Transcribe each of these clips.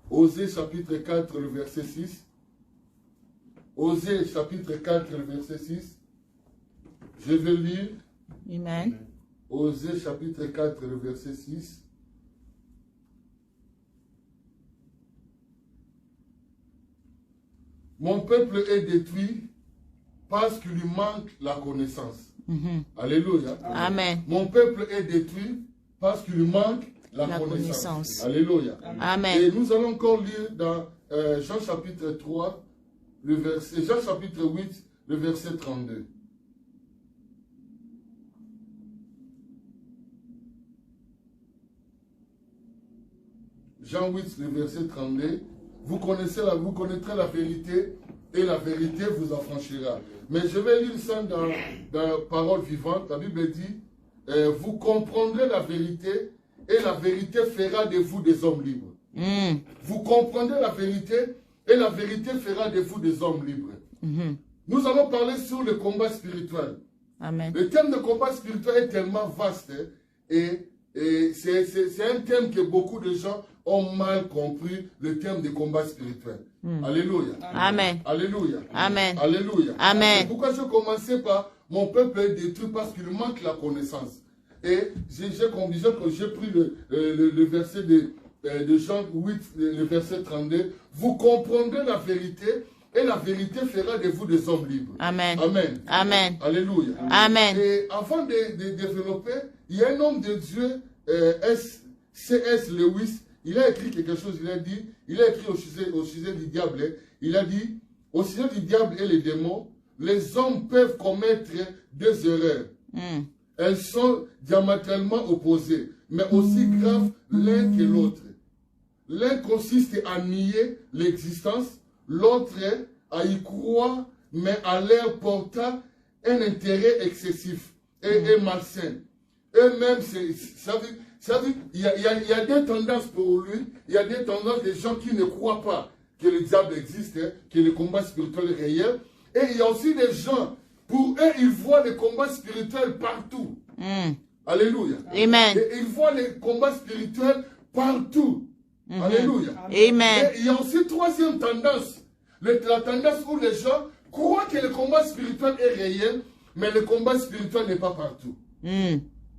Osée chapitre 4, le verset 6. Osée chapitre 4, le verset 6. Je vais lire. Amen. Osée chapitre 4, le verset 6. Mon peuple est détruit parce qu'il lui manque la connaissance. Alléluia. Amen. Mon peuple est détruit parce qu'il lui manque la connaissance. Alléluia. Amen. Et nous allons encore lire dans Jean chapitre 3, le verset, Jean chapitre 8, le verset 32. Jean 8, le verset 32. Vous connaîtrez la vérité et la vérité vous affranchira. Mais je vais lire ça dans la parole vivante. La Bible dit, vous comprendrez la vérité et la vérité fera de vous des hommes libres. Vous comprendrez la vérité et la vérité fera de vous des hommes libres. Nous allons parler sur le combat spirituel. Amen. Le thème de combat spirituel est tellement vaste et c'est un thème que beaucoup de gens ont mal compris, le thème de combat spirituel. Alléluia. Amen. Alléluia. Amen. Alléluia. Amen. C'est pourquoi je commençais par mon peuple est détruit parce qu'il manque la connaissance. Et j'ai pris le verset de Jean 8, le verset 32. Vous comprendrez la vérité et la vérité fera de vous des hommes libres. Amen. Amen. Amen. Alléluia. Amen. Et avant de développer, il y a un homme de Dieu, C.S. Lewis, il a écrit quelque chose, il a écrit au sujet du diable, il a dit, au sujet du diable et les démons, les hommes peuvent commettre des erreurs. Elles sont diamétralement opposées, mais aussi graves l'un que l'autre. L'un consiste à nier l'existence, l'autre à y croire, mais à leur portant un intérêt excessif et malsain. Eux-mêmes, il y a des tendances pour lui, il y a des tendances des gens qui ne croient pas que le diable existe, que le combat spirituel est réel. Et il y a aussi des gens, pour eux, ils voient le combat spirituel partout. Alléluia. Amen. Et ils voient le combat spirituel partout. Alléluia. Amen. Et il y a aussi une troisième tendance. La tendance où les gens croient que le combat spirituel est réel, mais le combat spirituel n'est pas partout.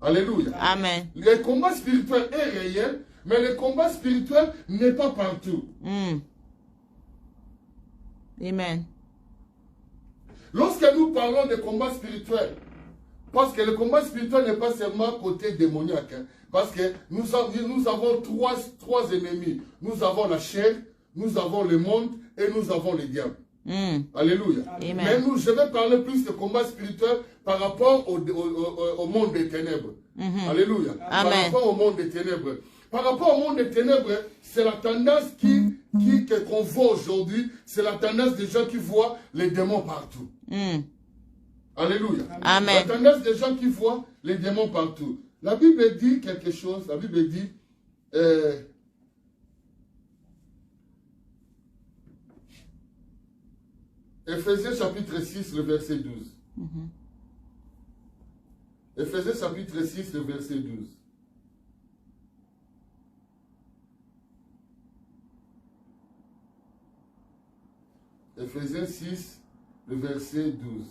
Alléluia. Amen. Le combat spirituel est réel, mais le combat spirituel n'est pas partout. Amen. Lorsque nous parlons de combat spirituel, parce que le combat spirituel n'est pas seulement côté démoniaque, parce que nous avons trois ennemis. Nous avons la chair, nous avons le monde et nous avons le diable. Alléluia. Amen. Mais je vais parler plus de combat spirituel par rapport au monde des ténèbres. Alléluia. Amen. Par rapport au monde des ténèbres. Par rapport au monde des ténèbres, c'est la tendance qu'on voit aujourd'hui, c'est la tendance des gens qui voient les démons partout. Alléluia. Amen. La tendance des gens qui voient les démons partout. La Bible dit quelque chose, la Bible dit... Éphésiens chapitre 6, le verset 12. Éphésiens chapitre 6, le verset 12. Éphésiens 6, le verset 12.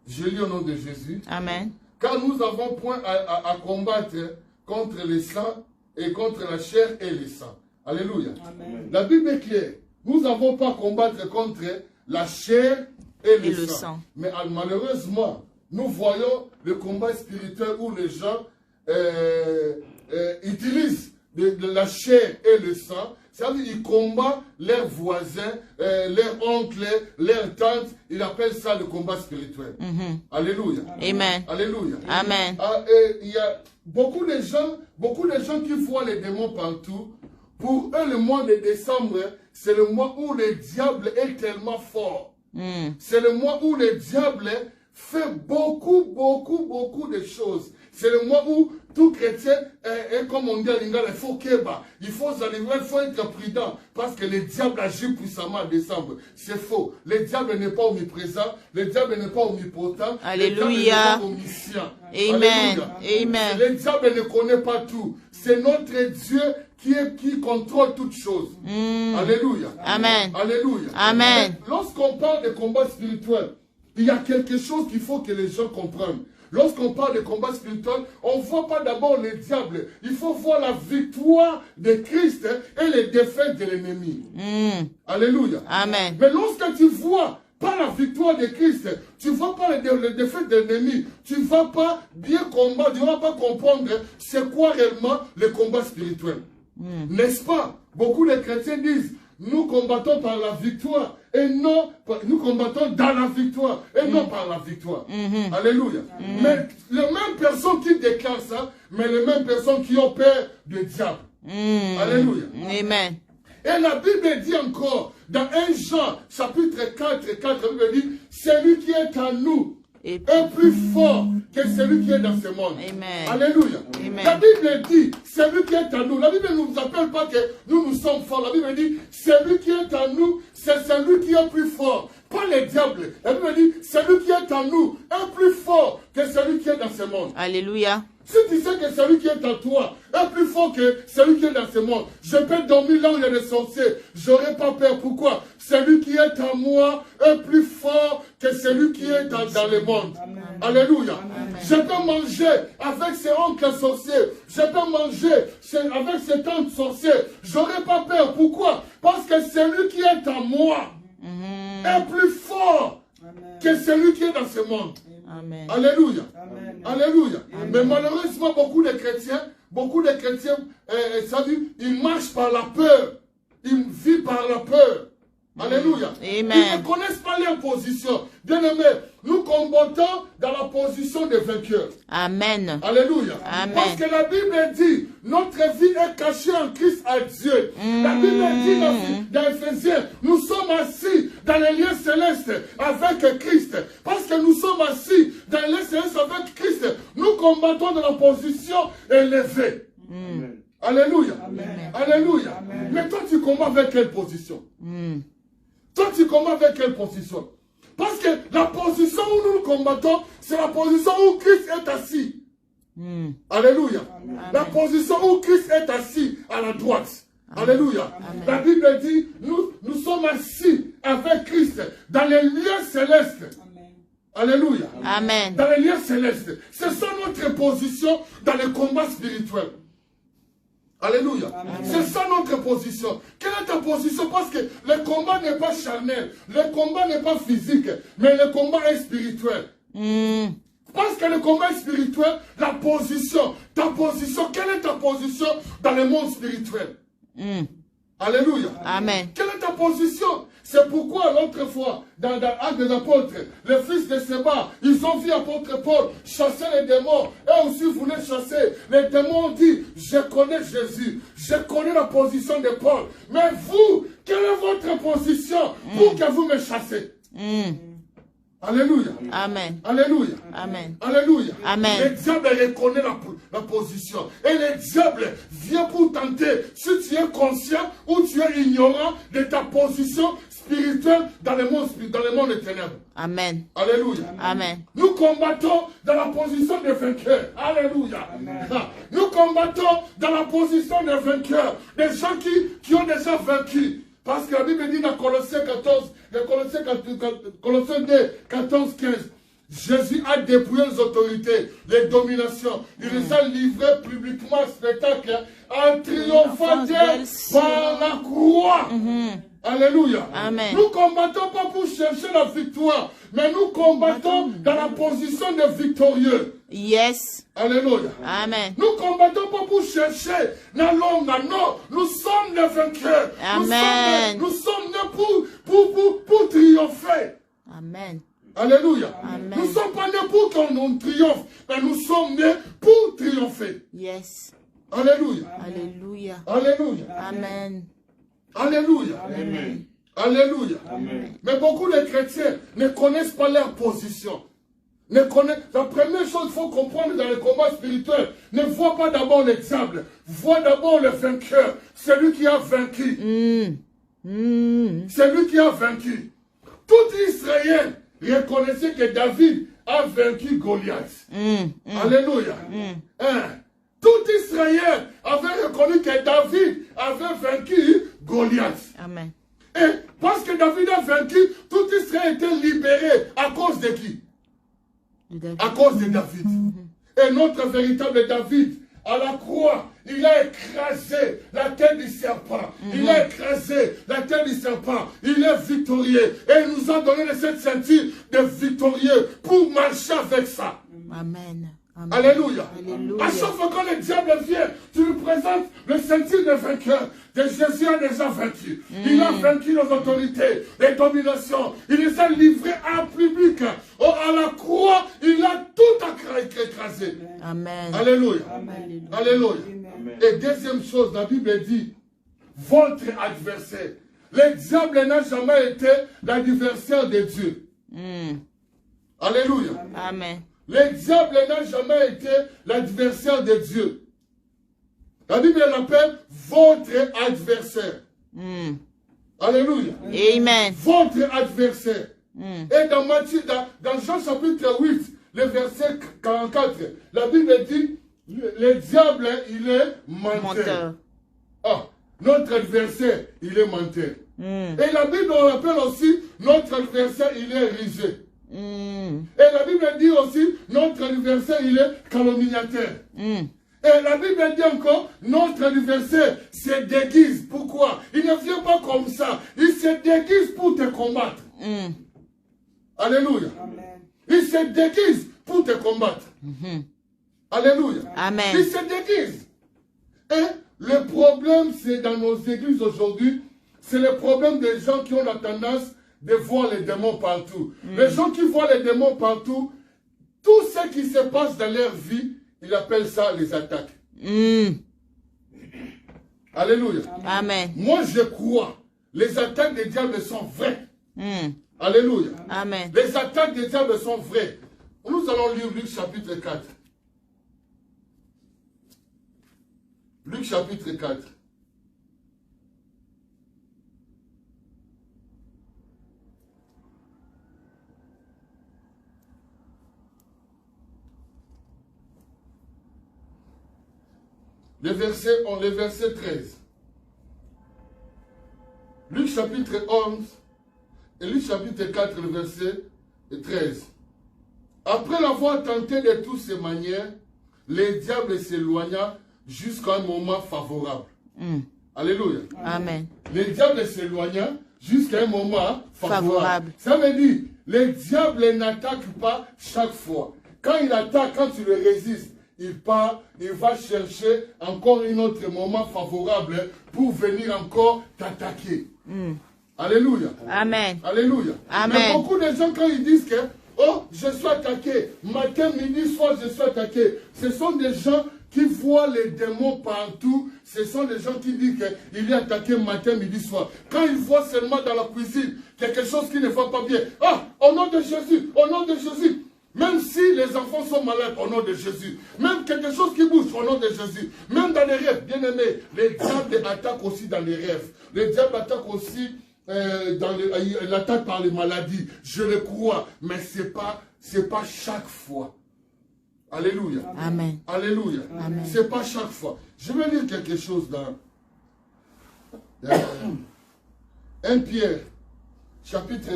Je lis au nom de Jésus. Amen. Car nous avons point à combattre contre les sang et contre la chair et les sang. Alléluia. Amen. La Bible est claire. Nous n'avons pas à combattre contre la chair et le sang. Mais malheureusement, nous voyons le combat spirituel où les gens utilisent de la chair et le sang. C'est-à-dire qu'ils combattent leurs voisins, leurs oncles, leurs tantes. Ils appellent ça le combat spirituel. Alléluia. Amen. Alléluia. Amen. Il y a beaucoup de gens qui voient les démons partout. Pour eux, le mois de décembre, c'est le mois où le diable est tellement fort. C'est le mois où le diable fait beaucoup de choses. c'est le mois où tout chrétien est comme on dit à Lingala, il faut kéba, il faut être prudent, parce que le diable agit puissamment en décembre. C'est faux. Le diable n'est pas omniprésent, le diable n'est pas omnipotent, Alléluia. le diable n'est pas omniscient. Amen. Alléluia. Amen. Le diable ne connaît pas tout. C'est notre Dieu qui contrôle toutes choses. Alléluia. Amen. Alléluia. Amen. Lorsqu'on parle de combat spirituel, il y a quelque chose qu'il faut que les gens comprennent. Lorsqu'on parle de combat spirituel, on ne voit pas d'abord le diable. Il faut voir la victoire de Christ et les défaites de l'ennemi. Alléluia. Amen. Mais lorsque tu vois pas la victoire de Christ, tu ne vois pas les défaites de l'ennemi, tu ne vas pas bien combattre, tu ne vas pas comprendre c'est quoi réellement le combat spirituel. N'est-ce pas? Beaucoup de chrétiens disent, nous combattons par la victoire et non, nous combattons dans la victoire et non par la victoire. Alléluia. Mais les mêmes personnes qui déclarent ça, mais les mêmes personnes qui ont peur du diable. Alléluia. Amen. Et la Bible dit encore, dans 1 Jean, chapitre 4, la Bible dit, celui qui est en nous est plus fort que celui qui est dans ce monde. Amen. Alléluia. Amen. La Bible dit, celui qui est en nous. La Bible ne nous appelle pas que nous sommes forts. La Bible dit, celui qui est en nous, c'est celui qui est plus fort. Pas le diable. La Bible dit, celui qui est en nous est plus fort que celui qui est dans ce monde. Alléluia. Si tu sais que celui qui est en toi est plus fort que celui qui est dans ce monde, je peux dormir là où il y a des sorciers, j'aurai pas peur. Pourquoi? Celui qui est en moi est plus fort que celui qui est dans le monde. Amen. Alléluia. Amen. Je peux manger avec ces oncles sorciers, je peux manger avec ces tantes sorciers, j'aurai pas peur. Pourquoi? Parce que celui qui est en moi est plus fort que celui qui est dans ce monde. Amen. Alléluia. Amen. Alléluia. Amen. Mais malheureusement, beaucoup de chrétiens, ça dit, ils marchent par la peur. Ils vivent par la peur. Alléluia. Amen. Ils ne connaissent pas leur position. Bien-aimés, nous combattons dans la position de vainqueurs. Amen. Alléluia. Amen. Parce que la Bible dit, notre vie est cachée en Christ à Dieu. La Bible dit dans Ephésiens, nous sommes assis dans les lieux célestes avec Christ. Parce que nous sommes assis dans les lieux célestes avec Christ, nous combattons dans la position élevée. Alléluia. Amen. Alléluia. Amen. Mais toi, tu combats avec quelle position? Toi, tu combats avec quelle position? Parce que la position où nous combattons, c'est la position où Christ est assis. Alléluia. Amen. La position où Christ est assis à la droite. Alléluia. Amen. La Bible dit, nous sommes assis avec Christ dans les lieux célestes. Alléluia. Amen. Dans les lieux célestes. C'est ça notre position dans le combat spirituel. Alléluia. C'est ça notre position. Quelle est ta position? Parce que le combat n'est pas charnel. Le combat n'est pas physique. Mais le combat est spirituel. Parce que le combat est spirituel, ta position, quelle est ta position dans le monde spirituel? Alléluia. Amen. Quelle est ta position? C'est pourquoi l'autre fois, dans Actes des Apôtres, les fils de Séba, ils ont vu l'apôtre Paul chasser les démons. Eux aussi voulaient chasser. Les démons ont dit, je connais Jésus, je connais la position de Paul. Mais vous, quelle est votre position pour que vous me chassez? Alléluia. Amen. Alléluia. Amen. Alléluia. Amen. Le diable reconnaît la position. Et le diable vient pour tenter, si tu es conscient ou tu es ignorant de ta position spirituelle dans le monde des ténèbres. Amen. Alléluia. Amen. Nous combattons dans la position de vainqueurs. Alléluia. Nous combattons dans la position de vainqueurs. Des gens qui ont déjà vaincu. Parce que la Bible dit dans Colossiens 2, 14, 15, Jésus a dépouillé les autorités, les dominations. Il les a livrées publiquement en spectacle en triomphant d'elles par la croix. Alléluia. Amen. Nous combattons pas pour chercher la victoire, mais nous combattons dans la position de victorieux. Yes. Alléluia. Amen. Nous combattons pas pour chercher la longue, non. Nous sommes des vainqueurs. Amen. Nous sommes nés pour triompher. Amen. Alléluia. Amen. Nous ne sommes pas nés pour qu'on triomphe, mais nous sommes nés pour triompher. Yes. Alléluia. Alléluia. Alléluia. Amen. Alléluia. Amen. Alléluia. Amen. Mais beaucoup de chrétiens ne connaissent pas leur position. La première chose qu'il faut comprendre dans le combat spirituel, ne vois pas d'abord l'exemple, vois d'abord le vainqueur, celui qui a vaincu. Celui qui a vaincu. Tout Israël reconnaissait que David a vaincu Goliath. Alléluia. Tout Israël avait reconnu que David avait vaincu Goliath. Amen. Et parce que David a vaincu, tout Israël était libéré. À cause de qui? À cause de David. Et notre véritable David, à la croix, il a écrasé la tête du serpent. Il a écrasé la tête du serpent. Il est victorieux. Et il nous a donné cette ceinture de victorieux pour marcher avec ça. Amen. Amen. Alléluia. Alléluia. À chaque fois que le diable vient, tu lui présentes le ceinture de vainqueur. Jésus a déjà vaincu. Il a vaincu les autorités, les dominations. Il les a livrés en public. Oh, à la croix, il a tout écrasé. Amen. Alléluia. Amen. Alléluia. Et deuxième chose, la Bible dit, votre adversaire. Le diable n'a jamais été l'adversaire de Dieu. Alléluia. Amen. Le diable n'a jamais été l'adversaire de Dieu. La Bible l'appelle votre adversaire. Alléluia. Amen. Votre adversaire. Et dans Matthieu, dans Jean chapitre 8, le verset 44, la Bible dit, le diable, il est menteur. Ah, notre adversaire, il est menteur. Et la Bible, on l'appelle aussi, notre adversaire, il est rusé. Et la Bible dit aussi, notre adversaire, il est calomniateur. Et la Bible dit encore, notre adversaire se déguise. Pourquoi? Il ne vient pas comme ça. Il se déguise pour te combattre. Alléluia. Amen. Il se déguise pour te combattre. Alléluia. Amen. Il se déguise. Et le problème, c'est dans nos églises aujourd'hui, c'est le problème des gens qui ont la tendance de voir les démons partout. Les gens qui voient les démons partout, tout ce qui se passe dans leur vie, ils appellent ça les attaques. Alléluia. Amen. Moi, je crois, les attaques des diables sont vraies. Alléluia. Amen. Les attaques des diables sont vraies. Nous allons lire Luc chapitre 4. Luc chapitre 4. Le verset 13. Luc chapitre 11 et Luc chapitre 4, le verset 13. Après l'avoir tenté de toutes ces manières, le diable s'éloigna jusqu'à un moment favorable. Alléluia. Amen. Le diable s'éloigna jusqu'à un moment favorable. Favorable. Ça veut dire, le diable n'attaque pas chaque fois. Quand il attaque, quand tu le résistes, il part, il va chercher encore un autre moment favorable pour venir encore t'attaquer. Alléluia. Amen. Alléluia. Amen. Mais beaucoup de gens, quand ils disent que, oh, je suis attaqué, matin, midi, soir, je suis attaqué, ce sont des gens qui voient les démons partout. Ce sont des gens qui disent qu'il est attaqué matin, midi, soir. Quand ils voient seulement dans la cuisine quelque chose qui ne va pas bien, ah, au nom de Jésus, au nom de Jésus. Même si les enfants sont malades, au nom de Jésus. Même quelque chose qui bouge, au nom de Jésus. Même dans les rêves, bien aimé, les diables attaquent aussi dans les rêves. Les diables attaquent aussi, il attaque par les maladies. Je le crois, mais c'est pas chaque fois. Alléluia. Amen. Alléluia. C'est pas chaque fois. Je vais lire quelque chose dans 1 Pierre, chapitre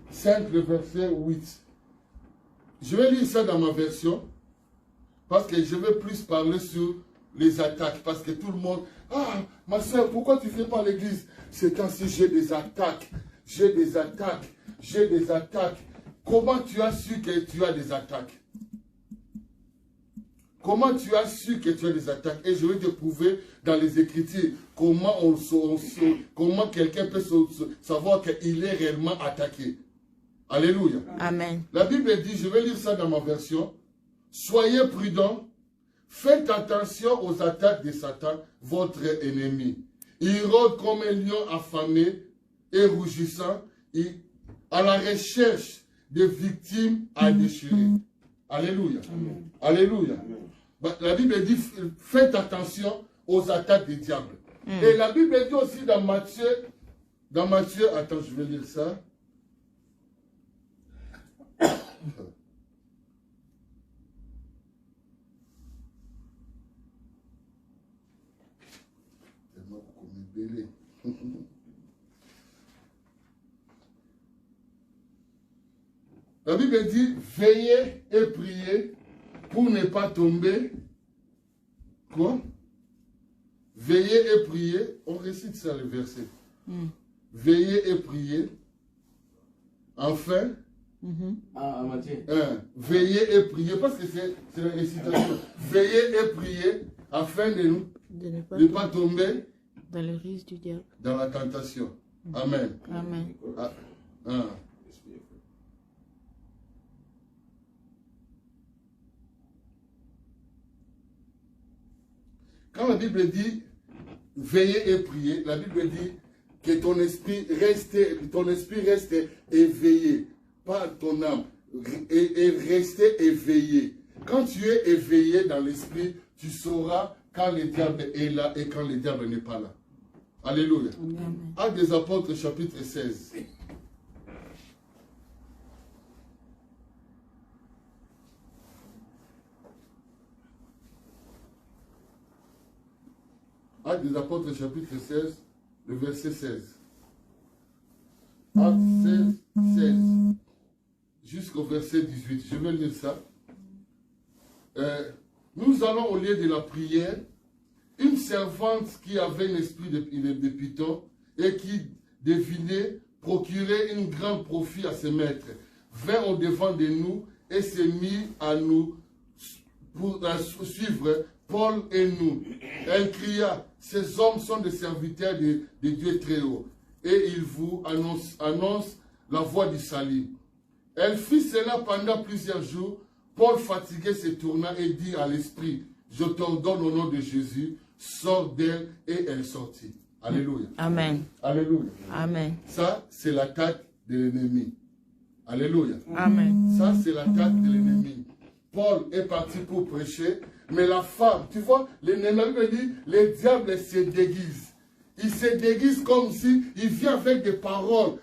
5, le verset 8. Je vais lire ça dans ma version, parce que je vais plus parler sur les attaques, parce que tout le monde, ah, ma soeur, pourquoi tu ne fais pas l'église? C'est quand si j'ai des attaques, j'ai des attaques, j'ai des attaques. Comment tu as su que tu as des attaques? Comment tu as su que tu as des attaques? Et je vais te prouver dans les Écritures comment, comment quelqu'un peut savoir qu'il est réellement attaqué. Alléluia. Amen. La Bible dit, je vais lire ça dans ma version. Soyez prudents, faites attention aux attaques de Satan, votre ennemi. Il rôde comme un lion affamé et rougissant, à la recherche de victimes à déchirer. Alléluia. Alléluia. Bah, la Bible dit, faites attention aux attaques des diables. Et la Bible dit aussi dans Matthieu, attends, je vais lire ça. La Bible dit, veillez et priez pour ne pas tomber. Quoi? Veillez et priez. On récite ça, le verset. Veillez et priez. Enfin. Veillez et priez, parce que c'est la récitation. Veillez et priez afin de ne pas tomber dans le risque du diable. Dans la tentation. Amen. Amen. Quand la Bible dit veillez et priez, la Bible dit que ton esprit reste éveillé, pas ton âme, et rester éveillé. Quand tu es éveillé dans l'esprit, tu sauras quand le diable est là et quand le diable n'est pas là. Alléluia. Actes des Apôtres, chapitre 16. Actes des Apôtres, chapitre 16, le verset 16. Actes 16, 16. Jusqu'au verset 18. Je vais lire ça. Nous allons au lieu de la prière. Une servante qui avait un esprit de python et qui devinait procurer un grand profit à ses maîtres, vint au devant de nous et s'est mis à nous pour suivre Paul et nous. Elle cria, ces hommes sont des serviteurs de Dieu très haut et ils vous annoncent la voie du salut. Elle fit cela pendant plusieurs jours. Paul, fatigué, se tourna et dit à l'esprit, je t'ordonne au nom de Jésus, sors d'elle, et elle sortit. Alléluia. Amen. Alléluia. Amen. Ça, c'est l'attaque de l'ennemi. Alléluia. Amen. Ça, c'est l'attaque de l'ennemi. Paul est parti pour prêcher, mais la femme, tu vois, l'ennemi me dit, les diables se déguisent. Ils se déguisent comme si ils viennent avec des paroles.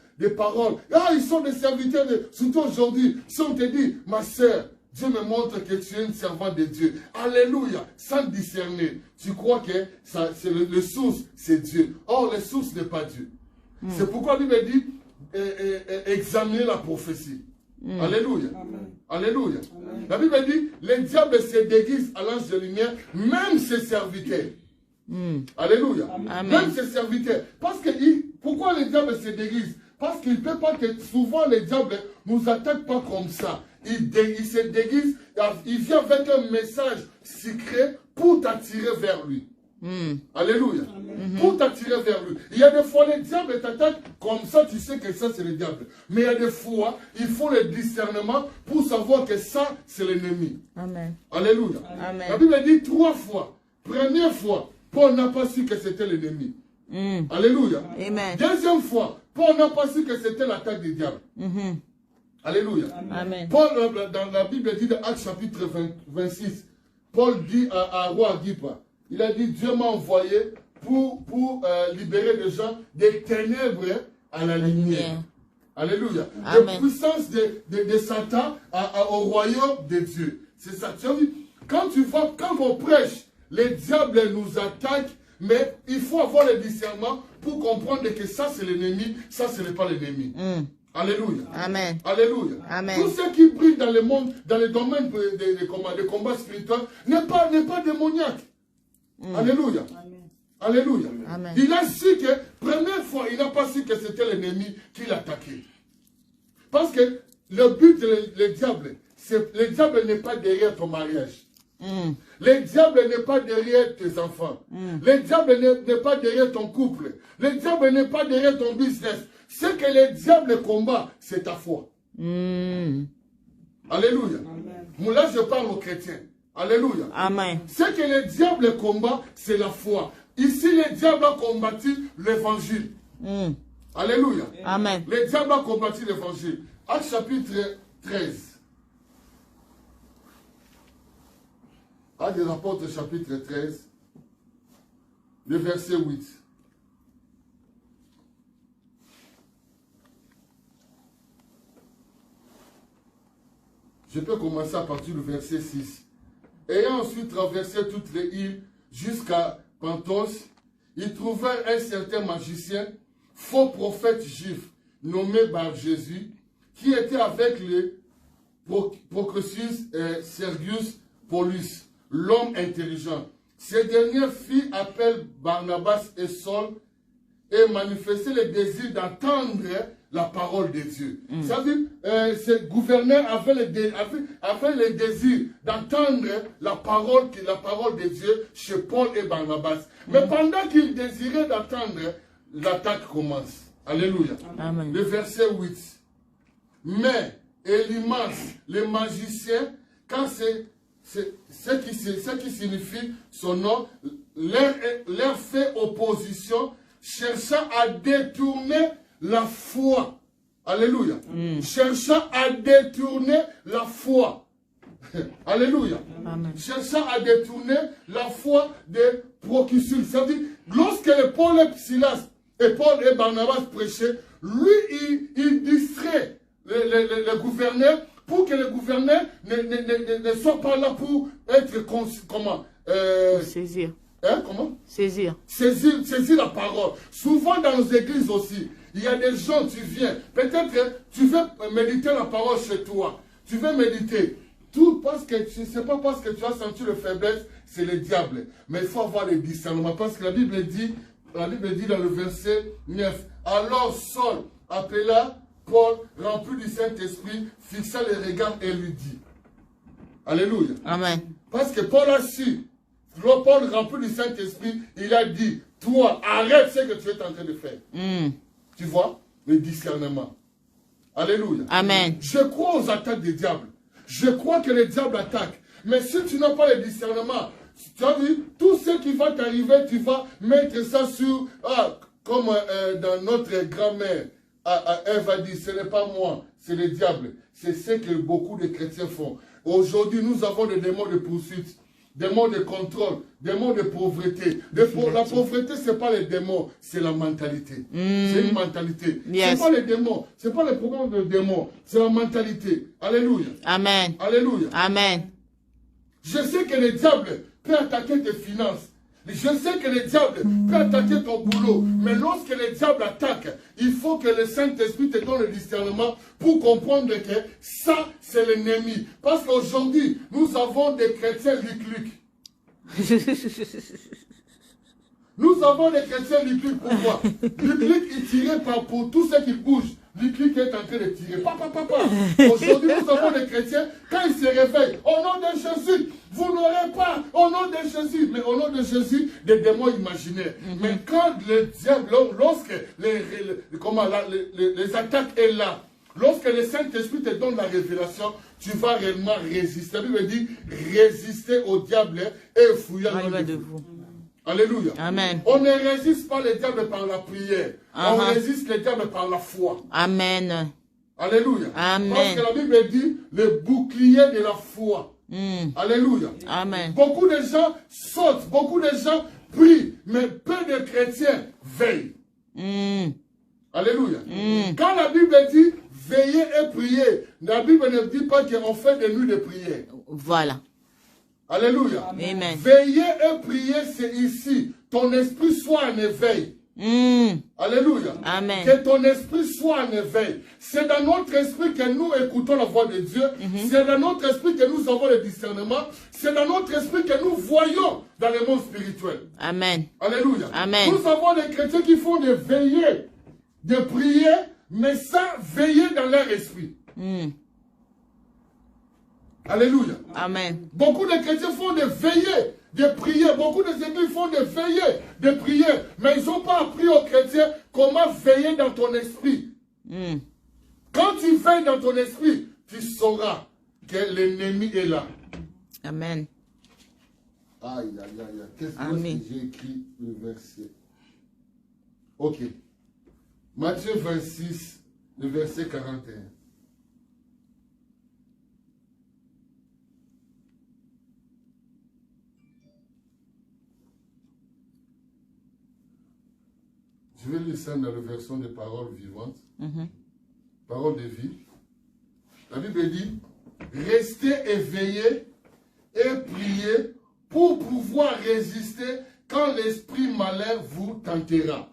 Ah, ils sont des serviteurs, surtout aujourd'hui. Si on te dit, ma soeur, Dieu me montre que tu es une servante de Dieu. Alléluia. Sans discerner. Tu crois que c'est le source, c'est Dieu. Or, le source n'est pas Dieu. C'est pourquoi lui me dit, examiner la prophétie. Alléluia. Amen. Alléluia. Amen. La Bible dit, les diables se déguisent à l'ange de lumière, même ses serviteurs. Alléluia. Amen. Même ses serviteurs. Parce que, pourquoi les diables se déguisent? Parce qu'il ne peut pas que souvent les diables ne nous attaquent pas comme ça. Il se déguise, il vient avec un message secret pour t'attirer vers lui. Alléluia. Pour t'attirer vers lui. Il y a des fois, les diables t'attaquent comme ça, tu sais que ça c'est le diable. Mais il y a des fois, il faut le discernement pour savoir que ça c'est l'ennemi. Amen. Alléluia. Amen. La Bible dit 3 fois. Première fois, Paul n'a pas su que c'était l'ennemi. Alléluia. Amen. Deuxième fois, Paul n'a pas su que c'était l'attaque du diable. Alléluia. Amen. Paul, dans la Bible dit dans Actes chapitre 26, Paul dit à roi Agrippa, il a dit, Dieu m'a envoyé pour libérer les gens des ténèbres à la lumière. Alléluia. La puissance de Satan au royaume de Dieu. C'est ça. Tu as vu, quand on prêche, les diables nous attaquent, mais il faut avoir le discernement pour comprendre que ça c'est l'ennemi, ça ce n'est pas l'ennemi. Alléluia. Amen. Alléluia. Amen. Tout ce qui brille dans le monde, dans le domaine de combat spirituel, n'est pas démoniaque. Alléluia. Amen. Alléluia. Amen. Il a su que, première fois, il n'a pas su que c'était l'ennemi qui l'attaquait. Parce que le but le diable n'est pas derrière ton mariage. Le diable n'est pas derrière tes enfants. Le diable n'est pas derrière ton couple. Le diable n'est pas derrière ton business. Ce que le diable combat, c'est ta foi. Alléluia. Moi, là, je parle aux chrétiens. Alléluia. Amen. Ce que le diable combat, c'est la foi. Ici, le diable a combattu l'évangile. Alléluia. Amen. Le diable a combattu l'évangile. Acte chapitre 13. Actes des Apôtres, chapitre 13, le verset 8. Je peux commencer à partir du verset 6. Ayant ensuite traversé toutes les îles jusqu'à Pantos, ils trouvèrent un certain magicien, faux prophète juif, nommé Bar Jésus, qui était avec les Procrus et Sergius Paulus, l'homme intelligent. Ces derniers fit appel Barnabas et Saul et manifestaient le désir d'entendre la parole de Dieu. Ça veut dire, ces gouverneurs avaient le désir d'entendre la parole de Dieu chez Paul et Barnabas. Mais pendant qu'ils désiraient d'entendre, l'attaque commence. Alléluia. Amen. Le verset 8. Mais Elimas, le magicien, quand c'est ce qui signifie son nom, leur fait opposition, cherchant à détourner la foi. Alléluia. Cherchant à détourner la foi. Alléluia. Amen. Cherchant à détourner la foi des procurateurs. Ça veut dire, lorsque les Paul et Silas et Paul et Barnabas prêchaient, lui, il distrait le gouverneur pour que le gouverneur ne soit pas là pour être comment Saisir. Hein, comment Saisir. Saisir la parole. Souvent dans nos églises aussi, il y a des gens, tu viens, peut-être que tu veux méditer la parole chez toi. Tu veux méditer. Tout parce que c'est pas parce que tu as senti le faiblesse, c'est le diable. Mais il faut avoir le discernement. Parce que la Bible dit dans le verset 9, alors Saul appela Paul, rempli du Saint-Esprit, fixa les regards et lui dit. Alléluia. Amen. Parce que Paul a su. Paul, rempli du Saint-Esprit, il a dit, toi, arrête ce que tu es en train de faire. Tu vois, le discernement. Alléluia. Amen. Je crois aux attaques des diables. Je crois que le diable attaque. Mais si tu n'as pas le discernement, tu as vu, tout ce qui va t'arriver, tu vas mettre ça sur, comme dans notre grammaire, elle va dire, ce n'est pas moi, c'est le diable. C'est ce que beaucoup de chrétiens font. Aujourd'hui, nous avons des démons de poursuite, des démons de contrôle, des démons de pauvreté. La pauvreté, ce n'est pas les démons, c'est la mentalité. C'est une mentalité. Yes. Ce n'est pas les démons, ce n'est pas le problème des démons, c'est la mentalité. Alléluia. Amen. Alléluia. Amen. Je sais que le diable peut attaquer tes finances. Je sais que le diable peut attaquer ton boulot. Mais lorsque le diable attaque, il faut que le Saint-Esprit te donne le discernement pour comprendre que ça, c'est l'ennemi. Parce qu'aujourd'hui, nous avons des chrétiens luc-luc. Nous avons des chrétiens luc-luc. Pourquoi? Luc-luc, il tirait pour tout ce qui bouge. Luc-luc est en train de tirer. Aujourd'hui, nous avons des chrétiens, quand ils se réveillent, au nom de Jésus, vous n'aurez pas, au nom de Jésus, mais au nom de Jésus, des démons imaginaires. Mais quand le diable, lorsque les attaques est là, lorsque le Saint-Esprit te donne la révélation, tu vas réellement résister. La Bible dit, résister au diable et fouiller loin de vous. Alléluia. Amen. On ne résiste pas le diable par la prière. On résiste le diable par la foi. Amen. Alléluia. Amen. Parce que la Bible dit le bouclier de la foi. Alléluia. Amen. Beaucoup de gens sautent, beaucoup de gens prient, mais peu de chrétiens veillent. Alléluia. Quand la Bible dit veiller et prier, la Bible ne dit pas qu'on fait des nuits de prière. Voilà. Alléluia. Amen. Veiller et prier, c'est ici. Ton esprit soit en éveil. Alléluia. Amen. Que ton esprit soit en éveil. C'est dans notre esprit que nous écoutons la voix de Dieu. C'est dans notre esprit que nous avons le discernement. C'est dans notre esprit que nous voyons dans le monde spirituel. Amen. Alléluia. Amen. Nous avons des chrétiens qui font de veiller, de prier, mais sans veiller dans leur esprit. Alléluia. Amen. Beaucoup de chrétiens font de veiller, de prier. Beaucoup de églises font de veiller, de prier. Mais ils n'ont pas appris aux chrétiens comment veiller dans ton esprit. Quand tu veilles dans ton esprit, tu sauras que l'ennemi est là. Amen. Aïe, aïe, aïe. Qu'est-ce que j'ai écrit le verset? Ok. Matthieu 26, le verset 41. « 41, Je vais lire ça dans la version des paroles vivantes. Paroles de vie. La Bible dit, restez éveillés et priez pour pouvoir résister quand l'esprit malin vous tentera.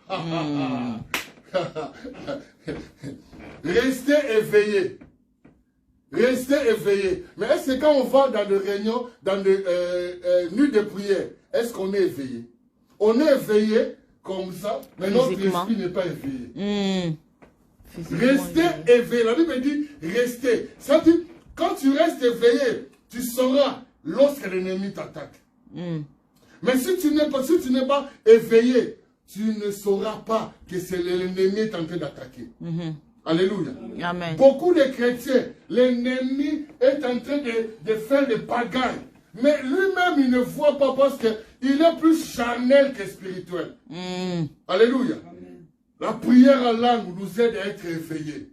Restez éveillés. Restez éveillés. Mais est-ce que quand on va dans des réunions, dans des nuits de prière, est-ce qu'on est éveillé? On est éveillé comme ça, mais notre esprit n'est pas éveillé. Restez éveillé. La Bible dit restez. Ça dit, quand tu restes éveillé, tu sauras lorsque l'ennemi t'attaque. Mais si tu n'es pas éveillé, tu ne sauras pas que c'est l'ennemi qui est en train d'attaquer. Alléluia. Amen. Beaucoup de chrétiens, l'ennemi est en train de faire des pagailles. Mais lui-même, il ne voit pas parce qu'il est plus charnel que spirituel. Alléluia. La prière en langue nous aide à être éveillés.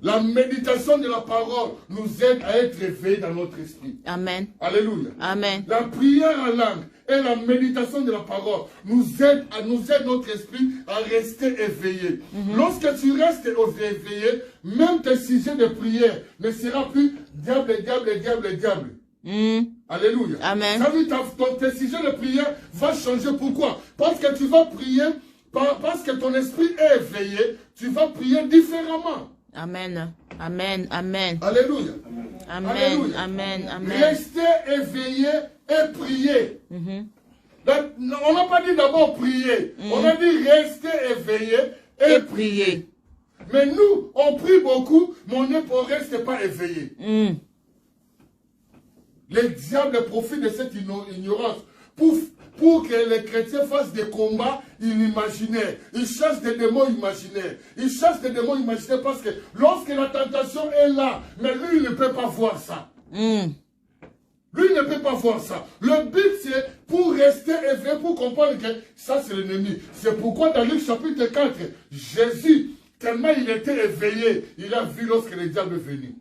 La méditation de la parole nous aide à être éveillés dans notre esprit. Amen. Alléluia. Amen. La prière en langue et la méditation de la parole nous aide notre esprit à rester éveillé. Lorsque tu restes éveillé, même tes sujets de prière ne sera plus diable, diable, diable, diable. Alléluia. Amen. Ça veut dire tes sujets de prière va changer. Pourquoi? Parce que tu vas prier, parce que ton esprit est éveillé, tu vas prier différemment. Amen. Amen. Amen. Alléluia. Amen. Alléluia. Amen. Amen. Restez éveillés et priez. On n'a pas dit d'abord prier. On a dit rester éveillés et prier. Mais nous, on prie beaucoup, mais on ne reste pas éveillés. Les diables profitent de cette ignorance pour que les chrétiens fassent des combats imaginaires. Ils chassent des démons imaginaires. Ils chassent des démons imaginaires parce que lorsque la tentation est là, mais lui, il ne peut pas voir ça. Lui, il ne peut pas voir ça. Le but, c'est pour rester éveillé, pour comprendre que ça, c'est l'ennemi. C'est pourquoi dans Luc chapitre 4, Jésus, tellement il était éveillé, il a vu lorsque le diable est venu.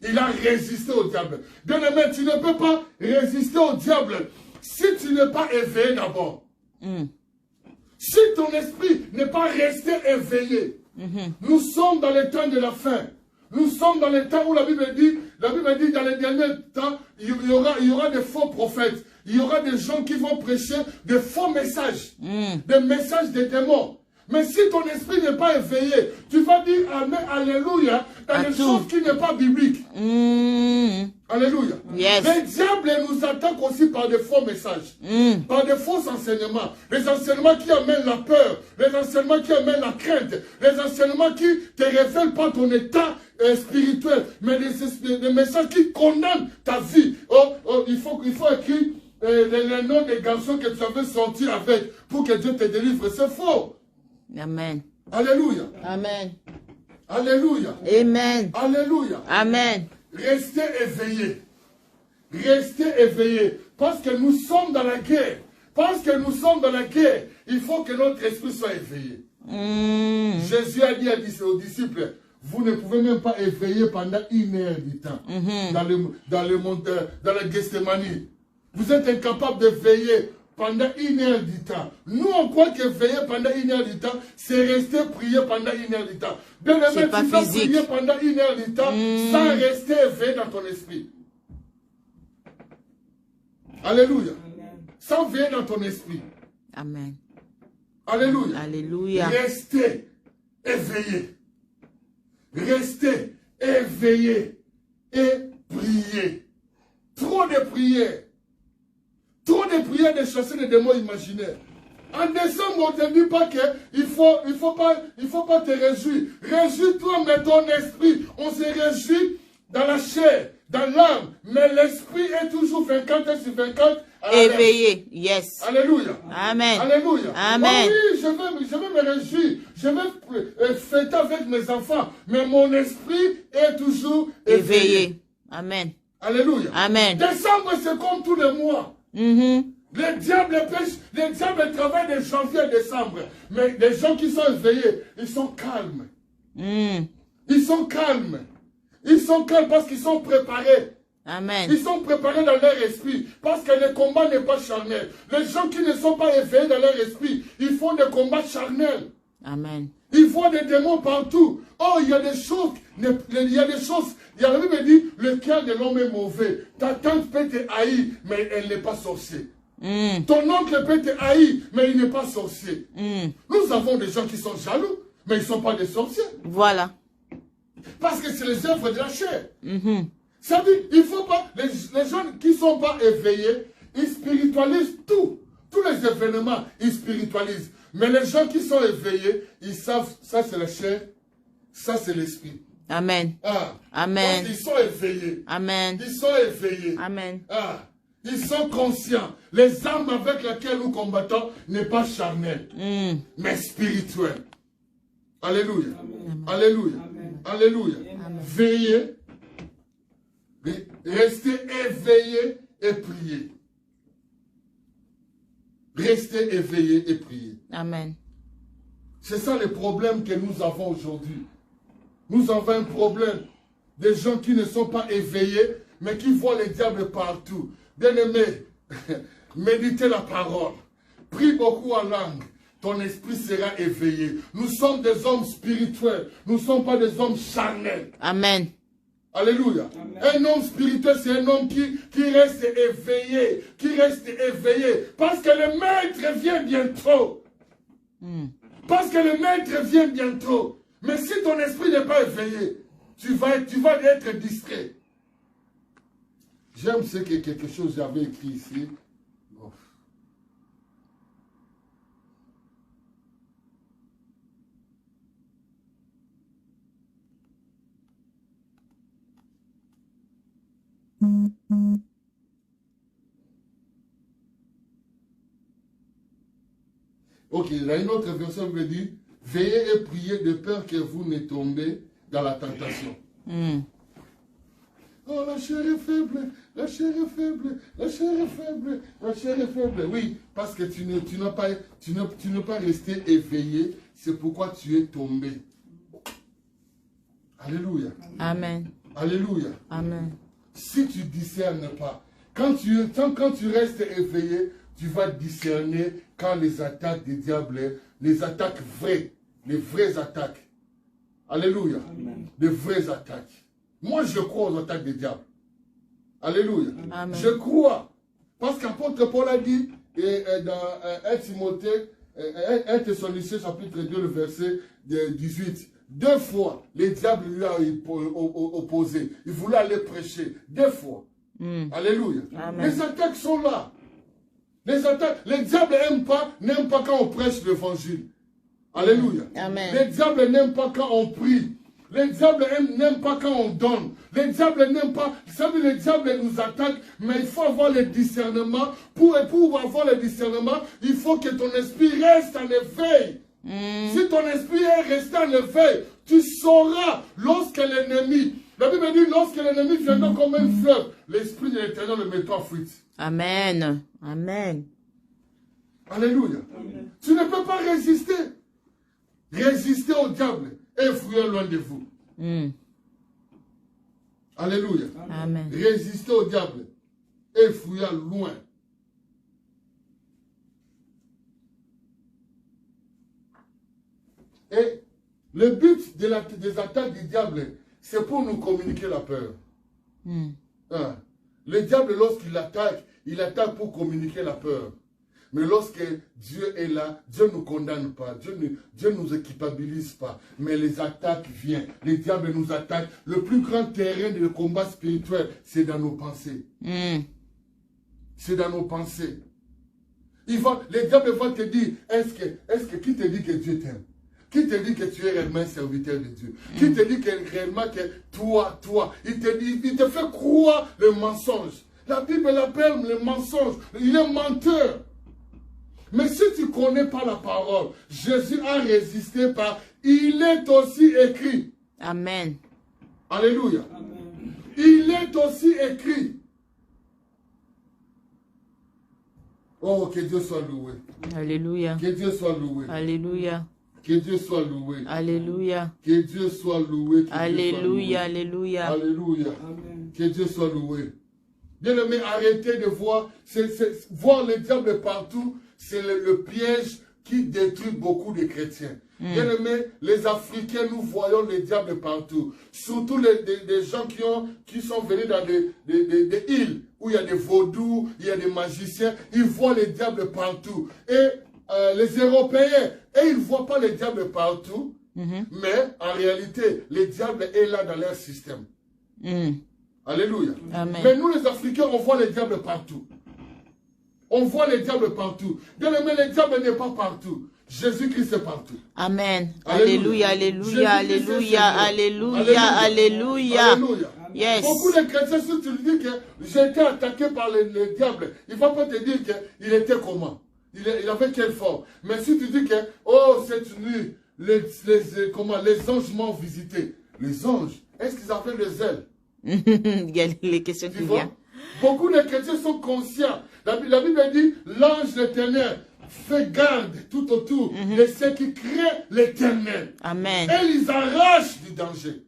Il a résisté au diable. Bien-aimé, tu ne peux pas résister au diable si tu n'es pas éveillé d'abord. Si ton esprit n'est pas resté éveillé. Nous sommes dans les temps de la fin. Nous sommes dans les temps où la Bible dit dans les derniers temps, il y aura des faux prophètes. Il y aura des gens qui vont prêcher des faux messages. Des messages des démons. Mais si ton esprit n'est pas éveillé, tu vas dire Amen, Alléluia, dans des choses qui n'est pas biblique. Alléluia. Yes. Les diables nous attaquent aussi par des faux messages, par des faux enseignements. Les enseignements qui amènent la peur, les enseignements qui amènent la crainte, les enseignements qui ne te révèlent pas ton état spirituel, mais des messages qui condamnent ta vie. Il faut écrire les noms des garçons que tu avais sortis avec pour que Dieu te délivre. C'est faux. Amen. Alléluia. Amen. Alléluia. Amen. Alléluia. Amen. Restez éveillés. Restez éveillés. Parce que nous sommes dans la guerre. Parce que nous sommes dans la guerre, il faut que notre esprit soit éveillé. Jésus a dit aux disciples, vous ne pouvez même pas éveiller pendant 1 heure du temps. Dans la Gethsémanie. Vous êtes incapable de veiller pendant 1 heure du temps. Nous, on croit que veiller pendant 1 heure du temps, c'est rester prier pendant 1 heure du temps. Bien aimé, tu peux prier pendant 1 heure du temps sans rester éveillé dans ton esprit. Alléluia. Sans veiller dans ton esprit. Amen. Alléluia. Alléluia. Restez éveillé. Restez éveillé et priez. Trop de prières. Trop de prières de chasser les démons imaginaires. En décembre, on ne te dit pas qu'il faut pas te réjouir. Réjouis-toi, mais ton esprit, on se réjouit dans la chair, dans l'âme. Mais l'esprit est toujours 24 sur 24. Éveillé. Yes. Alléluia. Amen. Alléluia. Amen. Oh oui, je vais me réjouir. Je vais fêter avec mes enfants. Mais mon esprit est toujours éveillé. Amen. Alléluia. Amen. Décembre, c'est comme tous les mois. Les diables pêchent, les diables travaillent de janvier à décembre. Mais les gens qui sont éveillés, ils sont calmes. Ils sont calmes. Ils sont calmes parce qu'ils sont préparés. Amen. Ils sont préparés dans leur esprit parce que le combat n'est pas charnel. Les gens qui ne sont pas éveillés dans leur esprit, ils font des combats charnels. Amen. Ils voient des démons partout. Oh, il y a des choses. Il y a des choses. La Bible dit, le cœur de l'homme est mauvais. Ta tante peut te haïr, mais elle n'est pas sorcière. Ton oncle peut te haïr, mais il n'est pas sorcier. Nous avons des gens qui sont jaloux, mais ils ne sont pas des sorciers. Voilà. Parce que c'est les œuvres de la chair. Ça dit, il ne faut pas... Les gens qui ne sont pas éveillés, ils spiritualisent tout. Tous les événements, ils spiritualisent. Mais les gens qui sont éveillés, ils savent, ça c'est la chair, ça c'est l'esprit. Amen. Ah. Amen. Ils sont éveillés. Amen. Ils sont éveillés. Amen. Ah. Ils sont conscients. Les armes avec lesquelles nous combattons n'est pas charnel, mais spirituel. Alléluia. Amen. Alléluia. Amen. Alléluia. Amen. Veillez, restez éveillés et priez. Restez éveillés et priez. Amen. C'est ça le problème que nous avons aujourd'hui. Nous avons un problème. Des gens qui ne sont pas éveillés, mais qui voient les diables partout. Bien-aimé, méditez la parole. Prie beaucoup en langue. Ton esprit sera éveillé. Nous sommes des hommes spirituels. Nous ne sommes pas des hommes charnels. Amen. Alléluia. Amen. Un homme spirituel, c'est un homme qui reste éveillé. Qui reste éveillé. Parce que le maître vient bientôt. Parce que le maître vient bientôt. Mais si ton esprit n'est pas éveillé, tu vas être distrait. J'aime ce que quelque chose j'avais écrit ici. Bon. Ok, il y a une autre version qui me dit, veillez et priez de peur que vous ne tombez dans la tentation. Oh, la chair est faible, la chair est faible, la chair est faible, la chair est faible. Oui, parce que tu n'es pas resté éveillé, c'est pourquoi tu es tombé. Alléluia. Amen. Alléluia. Amen. Si tu discernes pas, quand tu restes éveillé, tu vas discerner quand les attaques des diables, les attaques vraies, les vraies attaques. Alléluia. Amen. Les vraies attaques. Moi, je crois aux attaques des diables. Alléluia. Amen. Je crois. Parce qu'apôtre Paul a dit dans 1 Timothée, 1 Thessaloniciens chapitre 2, le verset 18, 2 fois, les diables lui ont opposé. Il voulait aller prêcher. 2 fois. Alléluia. Amen. Les attaques sont là. Les attaques, les diables n'aiment pas quand on prêche l'évangile. Alléluia. Amen. Les diables n'aiment pas quand on prie. Les diables n'aiment pas quand on donne. Les diables n'aiment pas. Vous savez, les diables nous attaquent, mais il faut avoir le discernement. Pour avoir le discernement, il faut que ton esprit reste en éveil. Si ton esprit est resté en éveil, tu sauras lorsque l'ennemi, la Bible dit, lorsque l'ennemi viendra comme un fleuve, l'esprit de l'Éternel le mettra en fuite. Amen. Amen. Alléluia. Amen. Tu ne peux pas résister. Résister au diable et fuir loin de vous. Alléluia. Amen. Résister au diable et fuir loin. Et le but des attaques du diable, c'est pour nous communiquer la peur. Hein. Le diable, lorsqu'il attaque, il attaque pour communiquer la peur. Mais lorsque Dieu est là, Dieu ne nous condamne pas, Dieu ne nous équipabilise pas. Mais les attaques viennent, les diables nous attaquent. Le plus grand terrain de combat spirituel, c'est dans nos pensées. C'est dans nos pensées. Les diables vont te dire, est-ce que qui te dit que Dieu t'aime? Qui te dit que tu es réellement un serviteur de Dieu? Qui te dit que réellement que toi, il te fait croire le mensonge. La Bible l'appelle le mensonge. Il est menteur. Mais si tu ne connais pas la parole, Jésus a résisté par il est aussi écrit. Amen. Alléluia. Amen. Il est aussi écrit. Oh, que Dieu soit loué. Alléluia. Que Dieu soit loué. Alléluia. Que Dieu soit loué. Alléluia. Que Dieu soit loué. Alléluia. Alléluia. Alléluia. Amen. Que Dieu soit loué. Bien-aimé, arrêtez de voir, voir le diable partout, c'est le piège qui détruit beaucoup de chrétiens. Bien-aimé, les Africains, nous voyons le diable partout. Surtout des gens qui sont venus dans des îles où il y a des vaudous, il y a des magiciens, ils voient le diable partout. Et les Européens, ils ne voient pas le diable partout, mais en réalité, le diable est là dans leur système. Alléluia. Amen. Mais nous, les Africains, on voit le diable partout. On voit le diable partout. Bien-aimé, le diable n'est pas partout. Jésus-Christ est partout. Amen. Alléluia, alléluia, alléluia, alléluia, alléluia. Yes. Beaucoup de chrétiens, si tu dis que j'ai été attaqué par le diable, il ne va pas te dire qu'il était comment. Il avait quelle forme. Mais si tu dis que, oh, cette nuit, les anges m'ont visité. Les anges, est-ce qu'ils avaient des ailes? Il y a les questions qui viennent. Beaucoup de chrétiens sont conscients. La Bible dit, l'ange l'Éternel fait garde tout autour de ceux qui créent l'Éternel. Amen. Et ils arrachent du danger.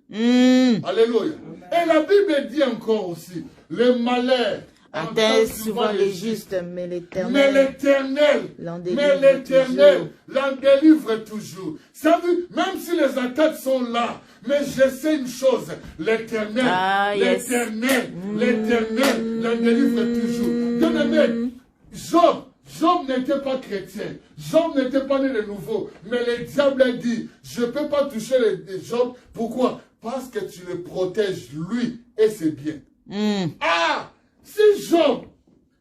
Alléluia. Et la Bible dit encore aussi, le malheur atteint souvent les justes, mais l'Éternel l'en délivre toujours. Ça veut, même si les attaques sont là, mais je sais une chose, l'Éternel, l'Éternel l'en délivre toujours. Bien-aimé, Job n'était pas chrétien, Job n'était pas né de nouveau, mais le diable a dit, je ne peux pas toucher Job. Pourquoi? Parce que tu le protèges, lui et ses biens. Ah! Si Job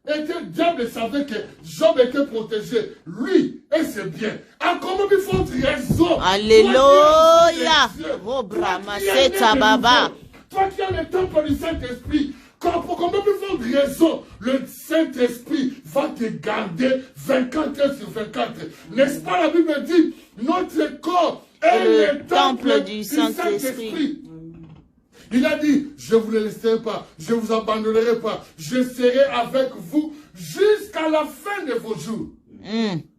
était, diable savait que Job était protégé, lui et ses biens. À comment il faut raison? Alléluia! Toi qui as le temple du Saint-Esprit, comment il faut raison? Le Saint-Esprit va te garder 24 heures sur 24. N'est-ce pas, la Bible dit, notre corps est le temple du Saint-Esprit. Il a dit, je ne vous laisserai pas, je ne vous abandonnerai pas, je serai avec vous jusqu'à la fin de vos jours.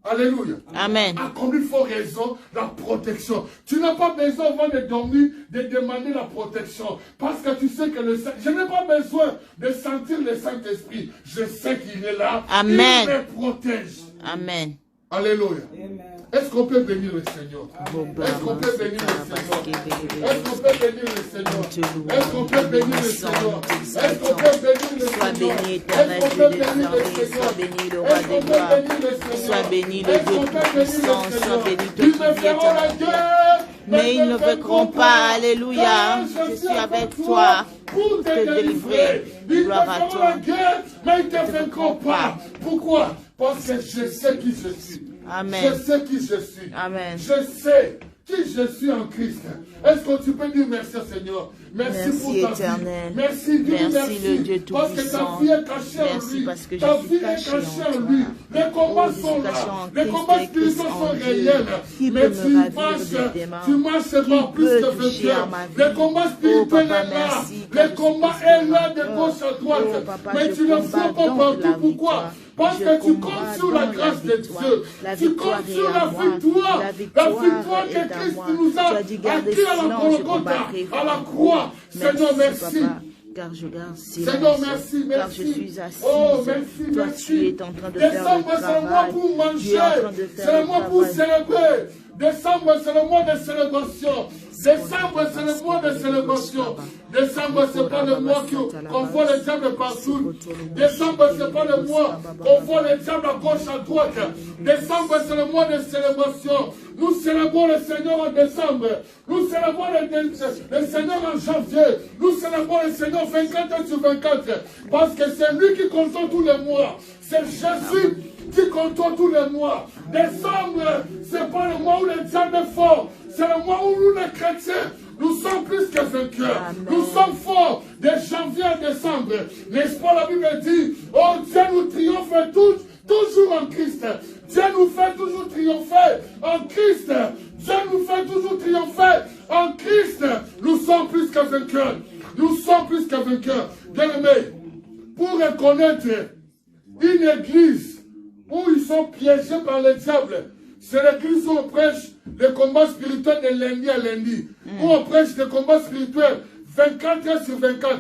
Alléluia. Amen. À combien il faut raison, la protection. Tu n'as pas besoin avant de dormir de demander la protection. Parce que tu sais que je n'ai pas besoin de sentir le Saint-Esprit. Je sais qu'il est là. Amen. Il me protège. Amen. Alléluia. Est-ce qu'on peut bénir le Seigneur? Est-ce qu'on peut bénir le Seigneur? Est-ce qu'on peut bénir le Seigneur? Est-ce qu'on peut bénir le Seigneur? Est-ce qu'on peut bénir le Seigneur? Sois béni, éternel Dieu des armées, sois béni le roi des gloires, sois béni le Dieu tout-puissant, sois béni toi qui vis éternel. Mais ils ne vaincront pas, alléluia, je suis avec toi pour te délivrer, gloire à toi. Mais ils ne te vaincront pas. Pourquoi? Parce que je sais qui je suis. Amen. Je sais qui je suis. Amen. Je sais qui je suis en Christ. Est-ce que tu peux dire merci Seigneur? Merci pour ta éternel. vie. Merci Dieu. Merci le Dieu parce que ta tout-puissant. vie est cachée en lui. Parce que ta je vie suis est caché cachée en en lui. toi. Les combats je sont suis là. caché en Les Christ combats et spirituels Christ sont en Dieu. réels. Qui Mais peut me tu ravir marches. des démons? Tu marches Qui pas plus peut que toucher à vainqueur. ma vie? Les combats spirituels Papa, sont là. merci, Les car je combats suis sont là de vainqueur. gauche à droite. Papa, Mais je tu ne combats fais pas donc partout. la Pourquoi? victoire. Parce Je que tu combats comptes sur la donc grâce de victoire. Dieu. La Tu victoire comptes est sur à la moi. victoire. La victoire que est à Christ moi. nous a Tu as dit garder acquis à la silence, je Golgotha, combattrai. à la croix. Seigneur, merci. Papa, car je garde silence. Seigneur, merci, Car je merci. suis assise. Oh, merci, Toi, merci. tu es en train de faire le Décembre, c'est le mois travail. pour manger. Tu es en train de faire C'est le le mois pour travail. célébrer. Décembre, c'est le mois de célébration. Décembre, c'est le mois de célébration. Décembre, c'est pas le mois qu'on voit les diables partout. Décembre, c'est pas le mois qu'on voit les diables à gauche, à droite. Décembre, c'est le mois de célébration. Nous célébrons le Seigneur en décembre. Nous célébrons le Seigneur en janvier. Nous célébrons le Seigneur 24 heures sur 24. Parce que c'est lui qui contrôle tous les mois. C'est Jésus qui contrôle tous les mois. Décembre, c'est pas le mois où le diable est fort. C'est le mois où nous, les chrétiens, nous sommes plus que vainqueurs. Amen. Nous sommes forts de janvier à décembre. N'est-ce pas, la Bible dit, oh Dieu nous triomphe toujours en Christ. Dieu nous fait toujours triompher en Christ. Dieu nous fait toujours triompher en Christ. Nous sommes plus que vainqueurs. Nous sommes plus que vainqueurs. Bien-aimés, pour reconnaître une église où ils sont piégés par le diable, c'est l'église où on prêche les combats spirituels de lundi à lundi. Où on prêche des combats spirituels 24 heures sur 24.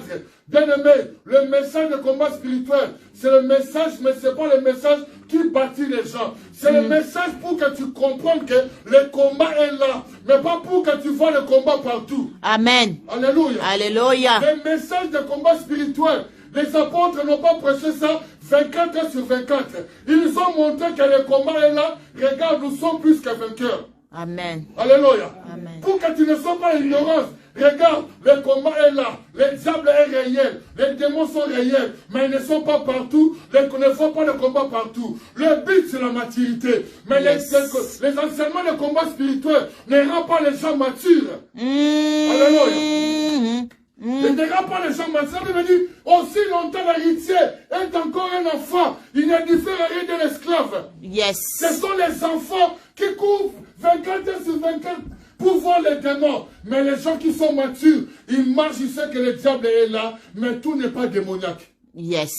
Bien-aimé, le message de combat spirituel, c'est le message, mais ce n'est pas le message qui bâtit les gens. C'est le message pour que tu comprennes que le combat est là, mais pas pour que tu vois le combat partout. Amen. Alléluia. Alléluia. Le message de combat spirituel, les apôtres n'ont pas prêché ça 24 heures sur 24. Ils ont montré que le combat est là. Regarde, nous sommes plus que vainqueurs. Amen. Alléluia. Amen. Pour que tu ne sois pas ignorant, regarde, le combat est là. Le diable est réel. Les démons sont réels. Mais ils ne sont pas partout. Ils ne font pas le combat partout. Le but, c'est la maturité. Mais les enseignements de combat spirituel ne rendent pas les gens matures. Alléluia. Il ne rend pas les gens matures. Il me dit, aussi longtemps l'héritier est encore un enfant. Il ne diffère rien de l'esclave. Yes. Ce sont les enfants qui courent 24 heures sur 24 pour voir les démons. Mais les gens qui sont matures, ils marchent, ils savent que le diable est là, mais tout n'est pas démoniaque. Yes.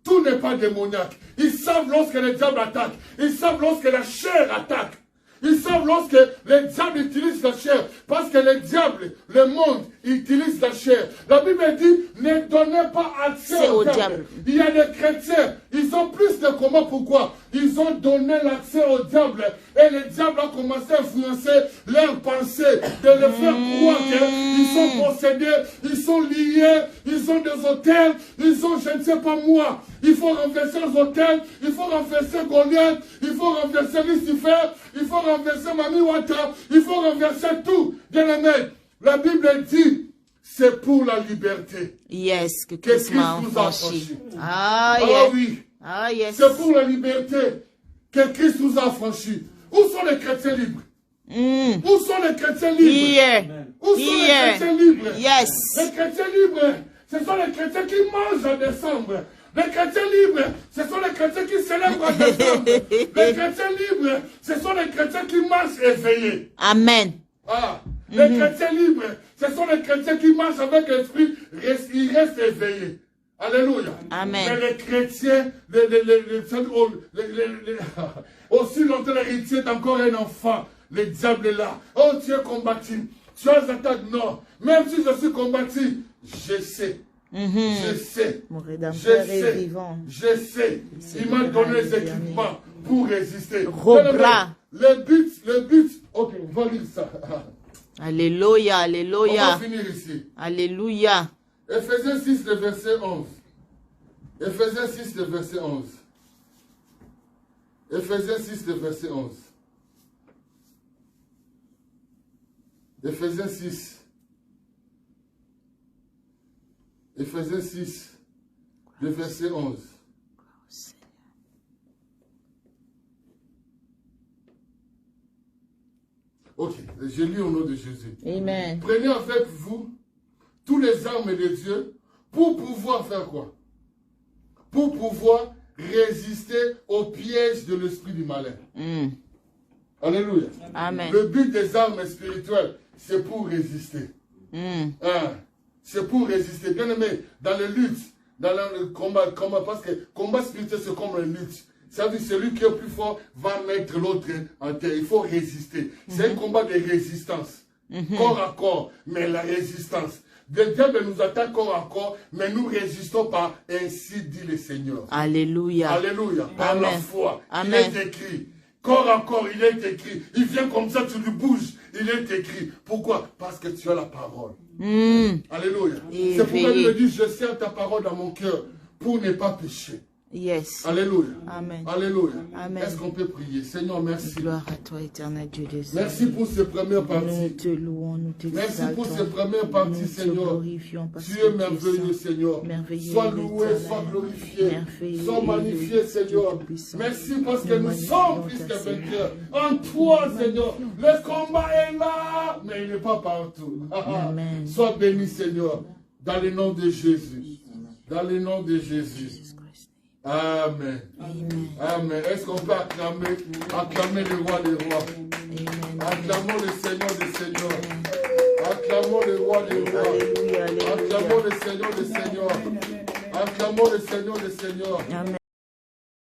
Tout n'est pas démoniaque. Ils savent lorsque le diable attaque. Ils savent lorsque la chair attaque. Ils savent lorsque le diable utilise la chair. Parce que le diable, le monde, utilise la chair. La Bible dit, ne donnez pas accès au diable. Il y a des chrétiens, ils ont plus de combat. Pourquoi? Ils ont donné l'accès au diable. Et le diable a commencé à influencer leurs pensées. De les faire croire qu'ils sont possédés, ils sont liés, ils ont des hôtels, ils ont je ne sais pas moi. Il faut renverser les hôtels, il faut renverser Goliath, il faut renverser Lucifer, il faut renverser Mami Wata, il faut renverser tout. Bien-aimé, la Bible dit, c'est pour la liberté. Yes, que Christ m'a affranchi. Ah, yes. Ah oui. Ah, yes. C'est pour la liberté que Christ nous a affranchis. Où sont les chrétiens libres? Où sont les chrétiens libres? Here. Où sont les chrétiens libres? Yes. Les chrétiens libres, ce sont les chrétiens qui mangent en décembre. Les chrétiens libres, ce sont les chrétiens qui célèbrent en décembre. Les chrétiens libres, ce sont les chrétiens qui marchent éveillés. Amen. Ah, les chrétiens libres, ce sont les chrétiens qui marchent avec l'esprit, ils restent éveillés. Alléluia. Amen. Mais les chrétiens, aussi longtemps l'héritier est encore un enfant. Le diable est là. Oh, tu es combattu. Tu as attaques, non. Même si je suis combattu, je sais. Je sais. Mon rédempteur est vivant. Je sais. Il m'a donné les équipements pour résister. Robra. Le but. Ok, on va lire ça. Alléluia, alléluia. On va finir ici. Alléluia. Ephésiens 6, le verset 11. Ephésiens 6, le verset 11. Ephésiens 6, le verset 11. Ephésiens 6. Ephésiens 6, le verset 11. Ok, je lis au nom de Jésus. Amen. Prenez avec vous tous les armes de Dieu pour pouvoir faire quoi? Pour pouvoir résister au piège de l'esprit du malin. Alléluia. Amen. Le but des armes spirituelles, c'est pour résister. C'est pour résister. Bien aimé, dans les luttes, dans le combat, parce que combat spirituel, c'est comme une lutte. Ça veut dire que celui qui est plus fort va mettre l'autre en terre. Il faut résister. C'est un combat de résistance. Corps à corps, mais la résistance. Le diable nous attaque corps à corps, mais nous résistons par ainsi dit le Seigneur. Alléluia. Alléluia. Par Amen. la foi. Amen. Il est écrit. Corps à corps, il est écrit. Il vient comme ça, tu lui bouges. Il est écrit. Pourquoi? Parce que tu as la parole. Alléluia. C'est pourquoi il me dit, je serre ta parole dans mon cœur pour ne pas pécher. Yes. Alléluia. Amen. Alléluia. Amen. Est-ce qu'on peut prier? Seigneur, merci. Gloire à toi, éternel Dieu des Merci pour ces premières Nous parties. te louons, nous te Merci pour ces exaltons. premières parties, Nous te Seigneur. glorifions parce Tu que es merveilleux, saint. Seigneur. Merveilleux Sois est loué, l'Éternel. sois glorifié. Merveilleux Sois est magnifié, le Seigneur. Tout-Puissant. Merci parce que Nous nous magnifions sommes plus ta que Seigneur. vainqueurs. En toi, Seigneur. Le combat est là, mais il n'est pas partout. Amen. Sois béni, Seigneur. Dans le nom de Jésus. Dans le nom de Jésus. Amen. Amen. Est-ce qu'on peut acclamer le roi des rois? Acclamons le Seigneur des seigneurs. Acclamons le roi des rois. Alléluia, alléluia. Acclamons le Seigneur des seigneurs. Acclamons le Seigneur des seigneurs. Amen.